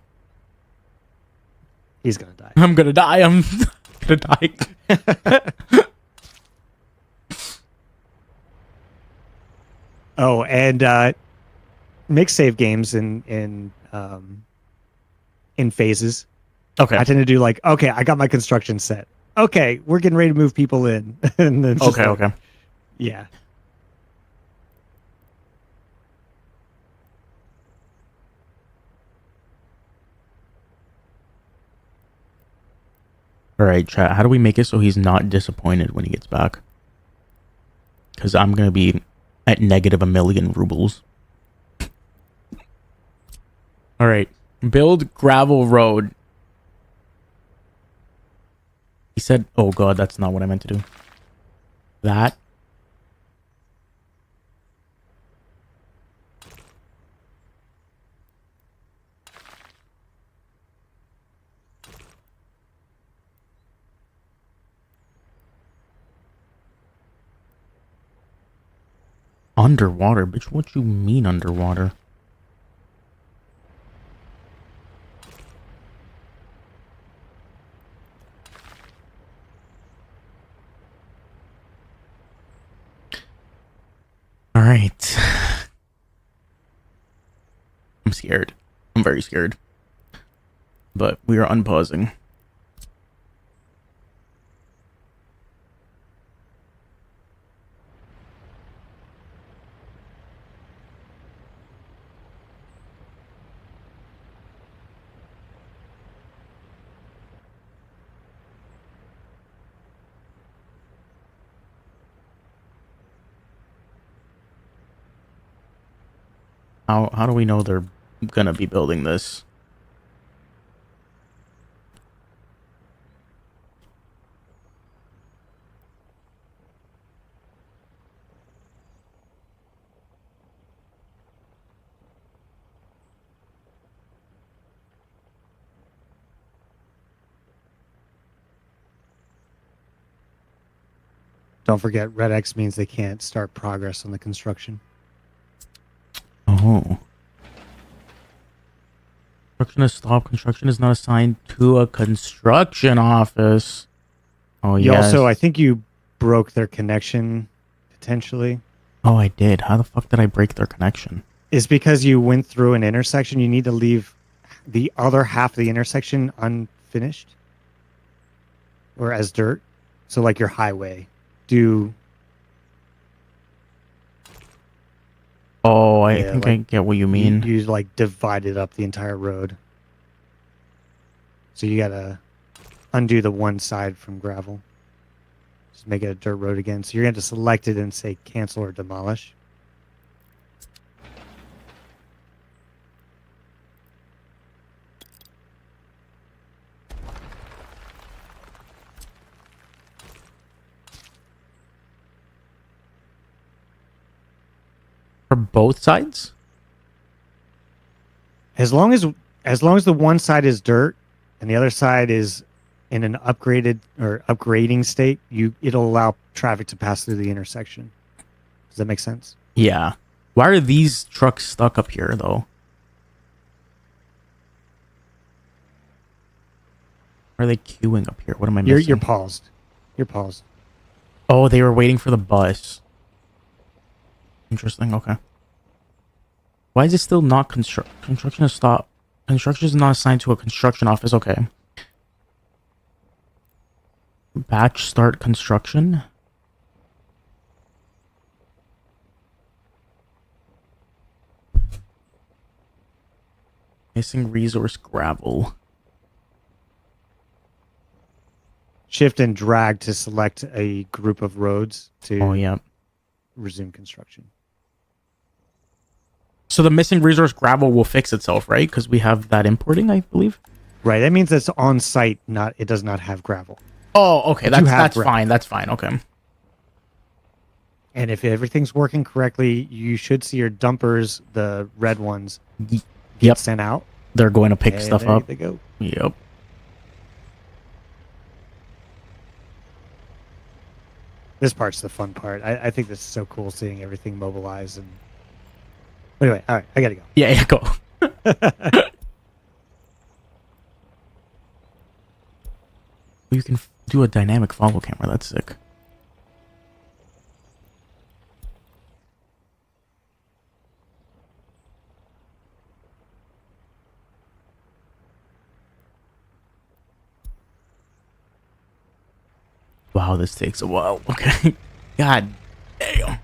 He's going to die. I'm gonna die. I'm gonna die. Oh, and make save games in phases. Okay. I tend to do like, okay, I got my construction set. Okay, we're getting ready to move people in. And then just Okay. like, Okay. yeah. All right, chat. How do we make it so he's not disappointed when he gets back? Because I'm gonna be at negative 1,000,000 rubles. All right. Build gravel road. He said, "Oh God, that's not what I meant to do." That. Underwater, bitch. What you mean underwater? All right. I'm scared. I'm very scared. But we are unpausing. How do we know they're gonna be building this? Don't forget, red X means they can't start progress on the construction. Oh. Construction is stopped. Construction is not assigned to a construction office. Oh, You yes. also, I think you broke their connection, potentially. Oh, I did. How the fuck did I break their connection? It's because you went through an intersection. You need to leave the other half of the intersection unfinished or as dirt. So like your highway. Oh, I think I get what you mean. You like divided up the entire road. So you gotta undo the one side from gravel. Just make it a dirt road again. So you're going to select it and say cancel or demolish. For both sides? As long as the one side is dirt and the other side is in an upgraded or upgrading state, it'll allow traffic to pass through the intersection. Does that make sense? Yeah. Why are these trucks stuck up here though? Why are they queuing up here? What am I missing? You're paused. You're paused. Oh, they were waiting for the bus. Interesting. Okay. Why is it still not construction is stopped? Construction is not assigned to a construction office. Okay. Batch start construction. Missing resource gravel. Shift and drag to select a group of roads to resume construction. So the missing resource gravel will fix itself, right? Because we have that importing, I believe. Right. That means it's on site. It does not have gravel. Oh, okay. That's fine. That's fine. Okay. And if everything's working correctly, you should see your dumpers, the red ones, get sent out. They're going to pick stuff up. There they go. Yep. This part's the fun part. I think this is so cool seeing everything mobilized. And anyway, all right, I gotta go. Yeah, go. You can do a dynamic follow camera. That's sick. Wow, this takes a while. Okay. God damn.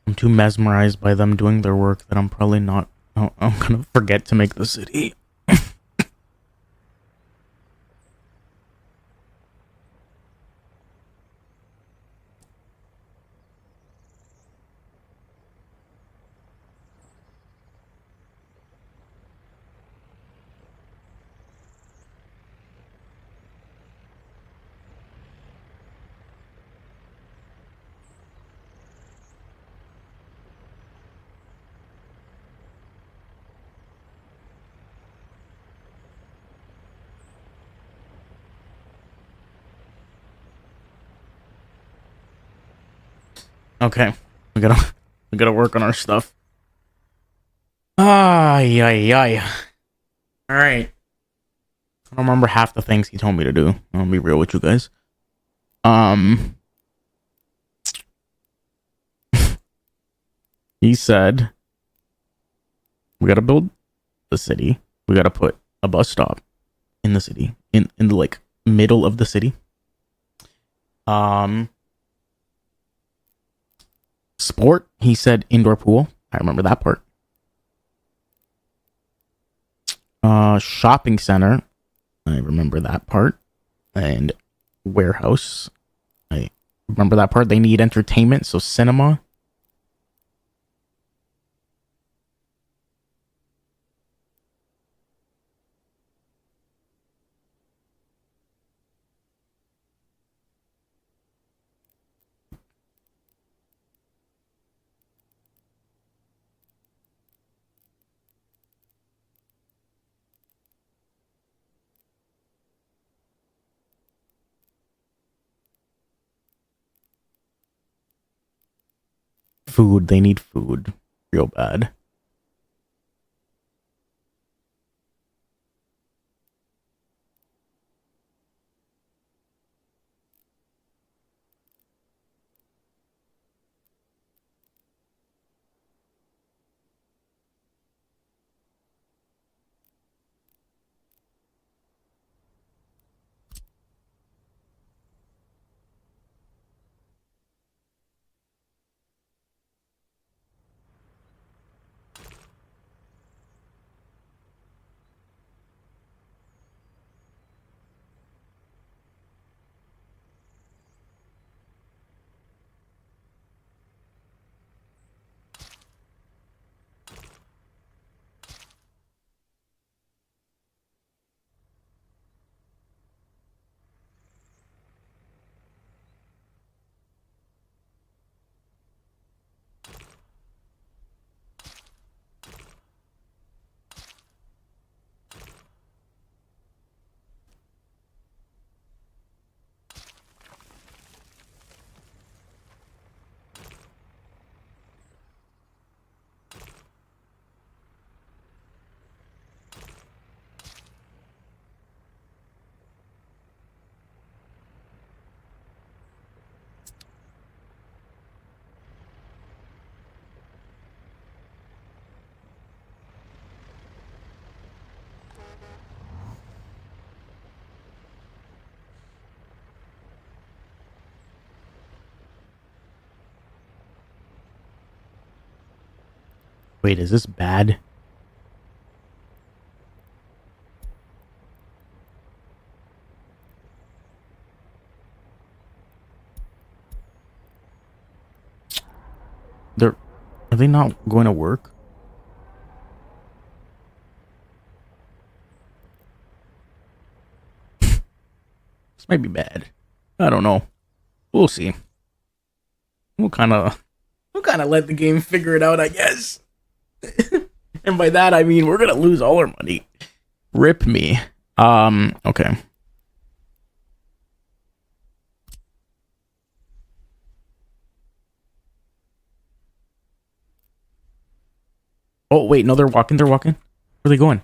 I'm too mesmerized by them doing their work that I'm probably not. I'm gonna forget to make the city. Okay, we gotta work on our stuff. Ay. All right. I don't remember half the things he told me to do. I'll be real with you guys. He said we gotta build the city. We gotta put a bus stop in the city, in the like middle of the city. Sport, he said indoor pool. I remember that part. Shopping center. I remember that part. And warehouse. I remember that part. They need entertainment, so cinema. Food. They need food. Real bad. Wait, is this bad? They're Are they not going to work? This might be bad. I don't know. We'll see. We'll kind of let the game figure it out, I guess. And by that I mean we're gonna lose all our money. Rip me. Okay. Oh wait, no, they're walking. They're walking. Where are they going?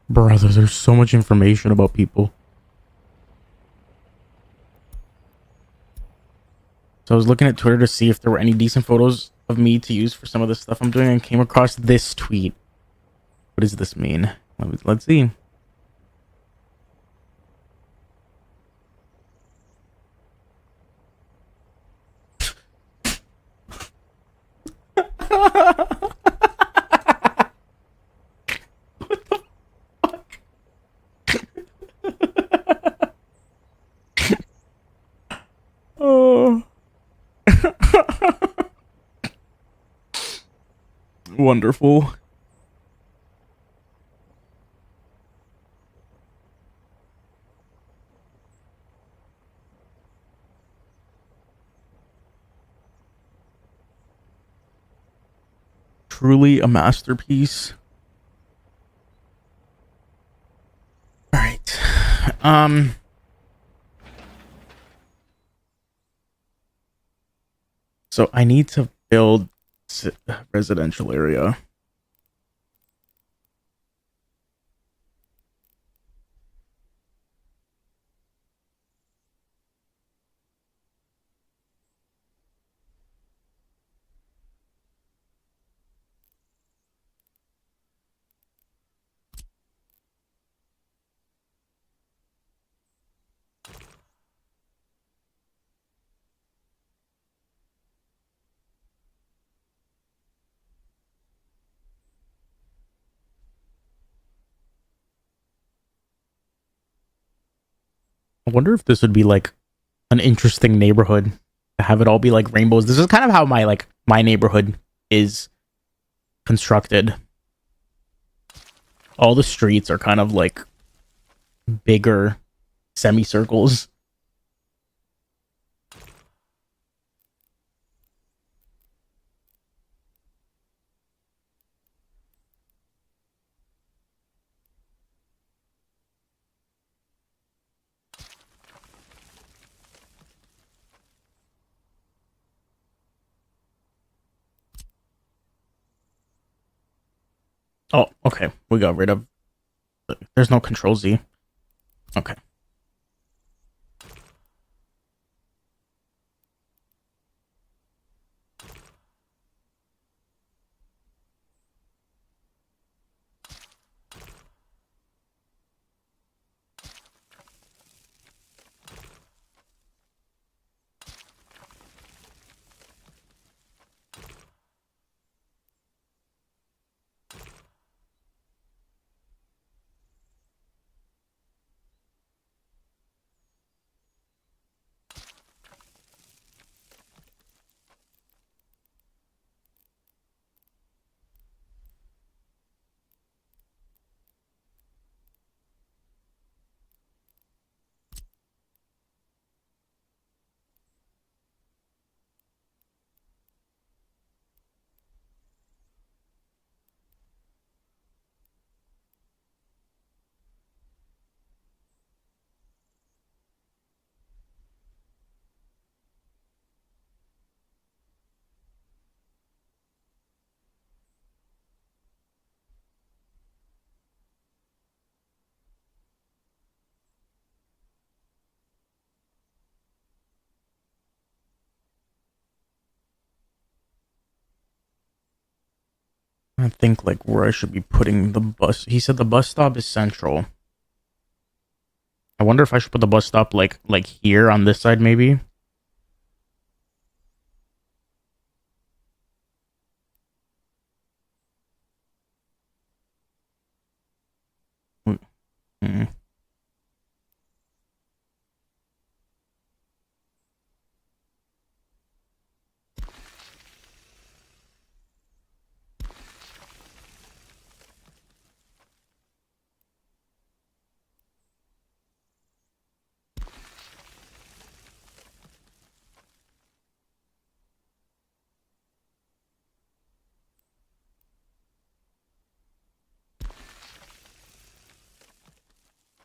Brother, there's so much information about people. So I was looking at Twitter to see if there were any decent photos of me to use for some of the stuff I'm doing and came across this tweet. What does this mean? Let's see. Oh. Wonderful. Truly a masterpiece. All right. So I need to build residential area. I wonder if this would be like an interesting neighborhood to have it all be like rainbows. This is kind of how my neighborhood is constructed. All the streets are kind of like bigger semicircles. Oh, okay. We got rid of. There's no control Z. Okay. I think like where I should be putting the bus. He said the bus stop is central. I wonder if I should put the bus stop like here on this side maybe. Hmm.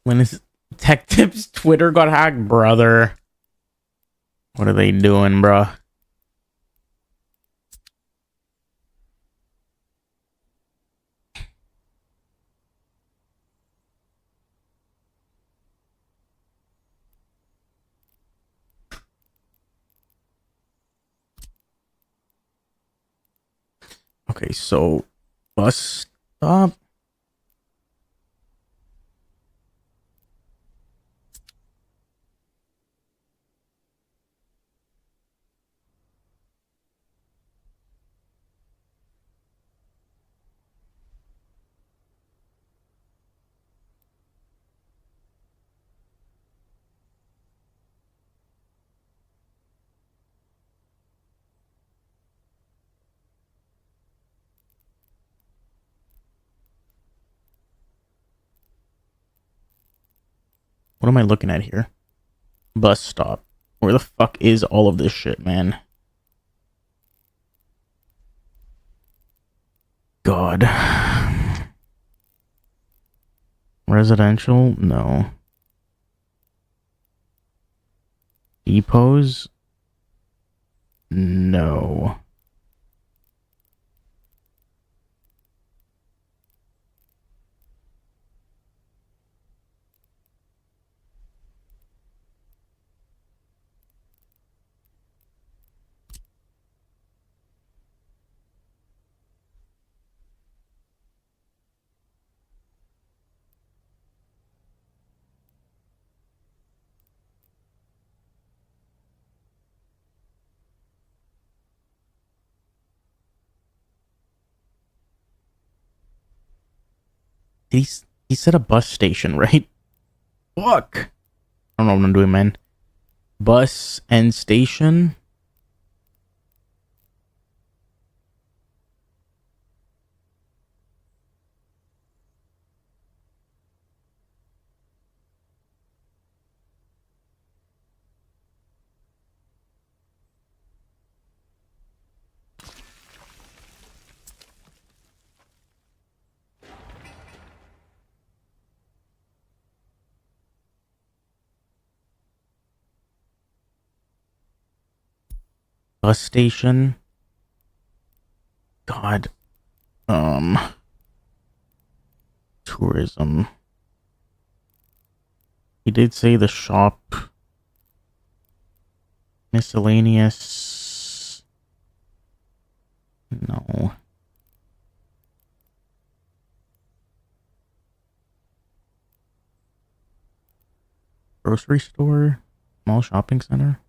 When his Tech Tips Twitter got hacked, brother. What are they doing, bro? Okay, so bus stop. What am I looking at here? Bus stop. Where the fuck is all of this shit, man? God. Residential? No. Depots? No. He said a bus station, right? Fuck. I don't know what I'm doing, man. Bus and station. Bus station. God. Tourism. He did say the shop. Miscellaneous. No. Grocery store. Small shopping center.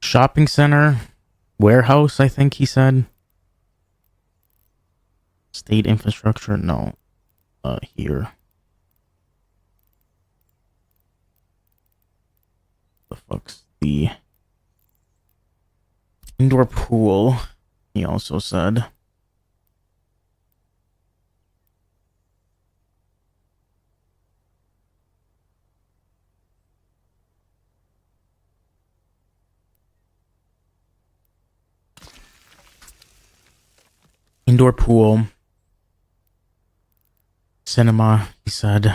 Shopping center. Warehouse, I think he said. State infrastructure. No. Here. The fuck's the indoor pool? He also said. Indoor pool. Cinema, he said.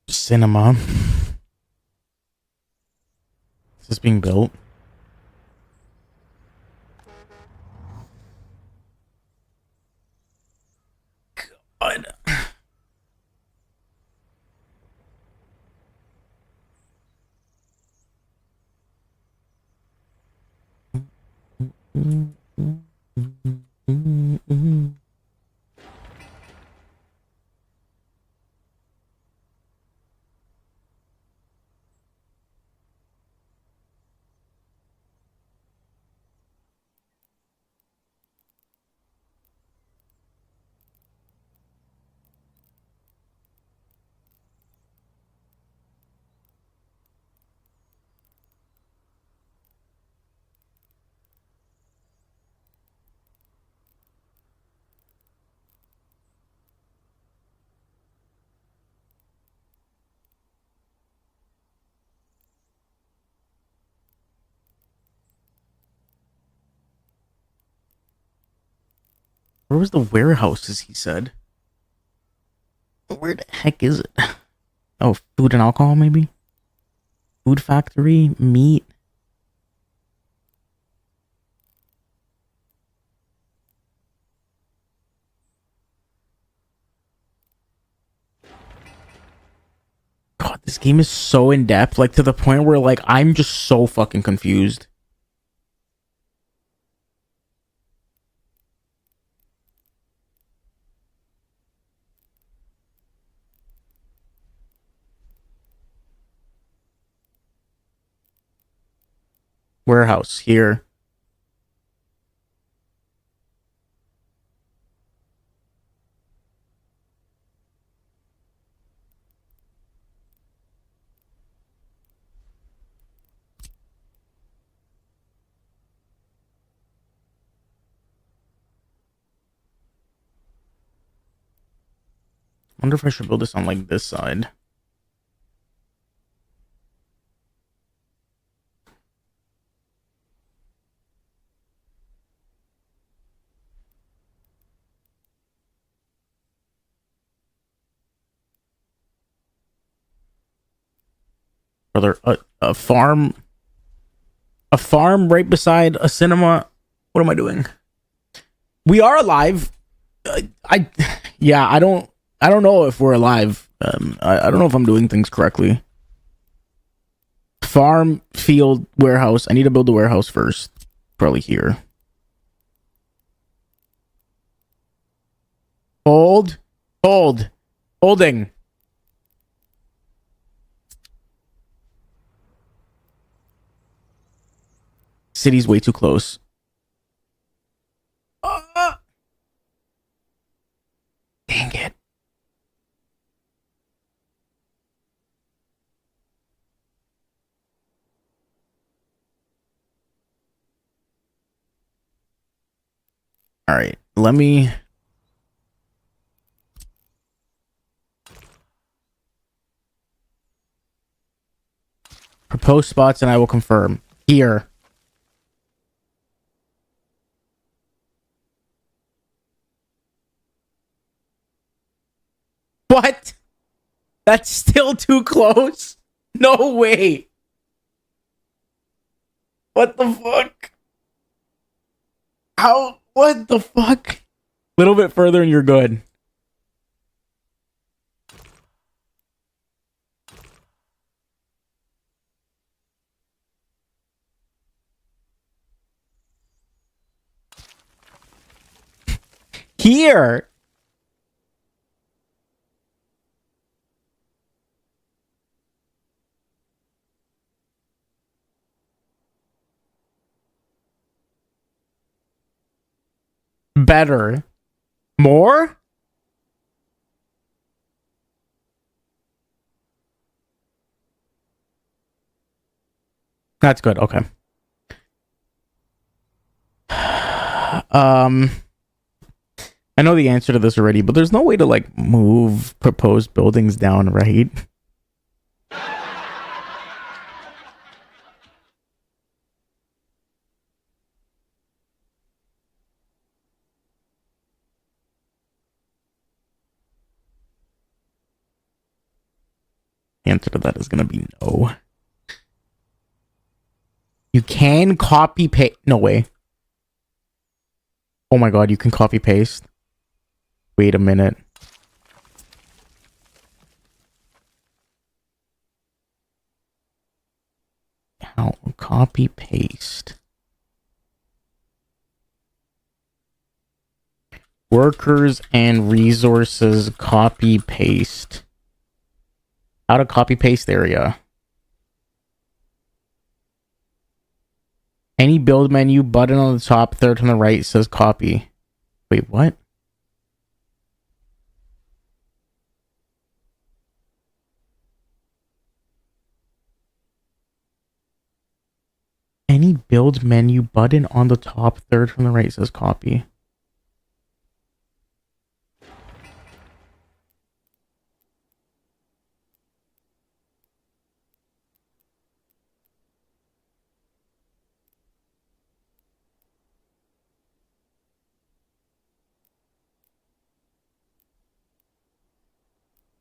Cinema. Is this being built? Where was the warehouses, he said? Where the heck is it? Oh, food and alcohol, maybe? Food factory, meat. God, this game is so in depth, like to the point where like I'm just so fucking confused. Warehouse here. Wonder if I should build this on like this side. Brother, a farm right beside a cinema. What am I doing? We are alive. Yeah, I don't know if we're alive. I don't know if I'm doing things correctly. Farm, field, warehouse. I need to build the warehouse first. Probably here. Hold. Holding. City's way too close. Dang it. All right, let me propose spots and I will confirm. Here. What? That's still too close? No way. What the fuck? How? What the fuck? A little bit further and you're good. Here. Better. More? That's good. Okay. I know the answer to this already, but there's no way to like move proposed buildings down, right? The answer to that is gonna be no. You can copy paste. No way. Oh my god, you can copy paste. Wait a minute. How copy paste? Workers and resources copy paste. How to copy paste area. Any build menu button on the top, third from the right says copy. Wait, what? Any build menu button on the top, third from the right says copy.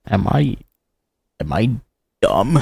Am I dumb?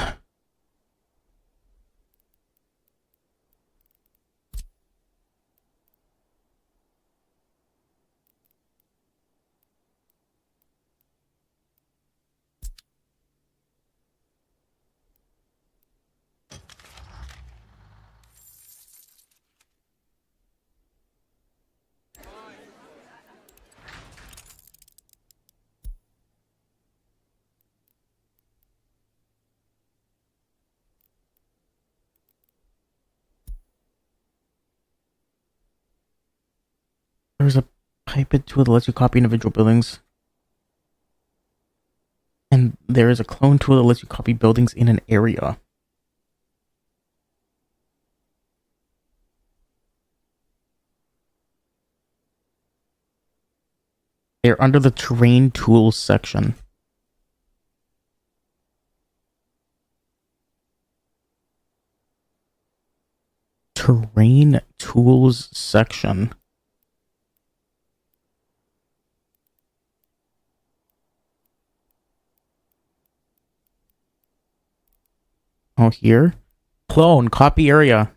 There's a pipette tool that lets you copy individual buildings. And there is a clone tool that lets you copy buildings in an area. They're under the terrain tools section. Terrain tools section. Oh, here? Clone, copy area.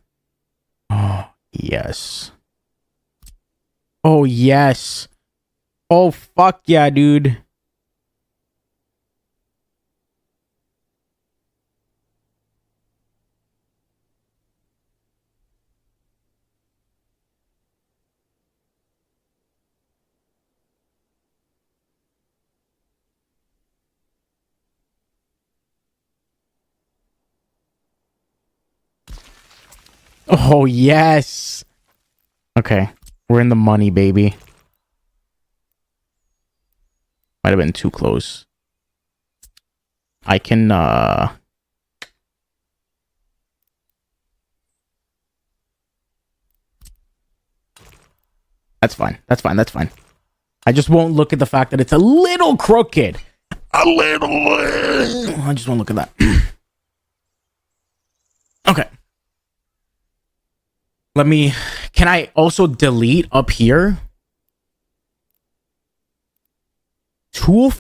Oh, yes. Oh, yes. Oh, fuck yeah, dude. Oh, yes. Okay. We're in the money, baby. Might have been too close. I can, That's fine. That's fine. That's fine. I just won't look at the fact that it's a little crooked. A little. I just won't look at that. Okay. Can I also delete up here? Tool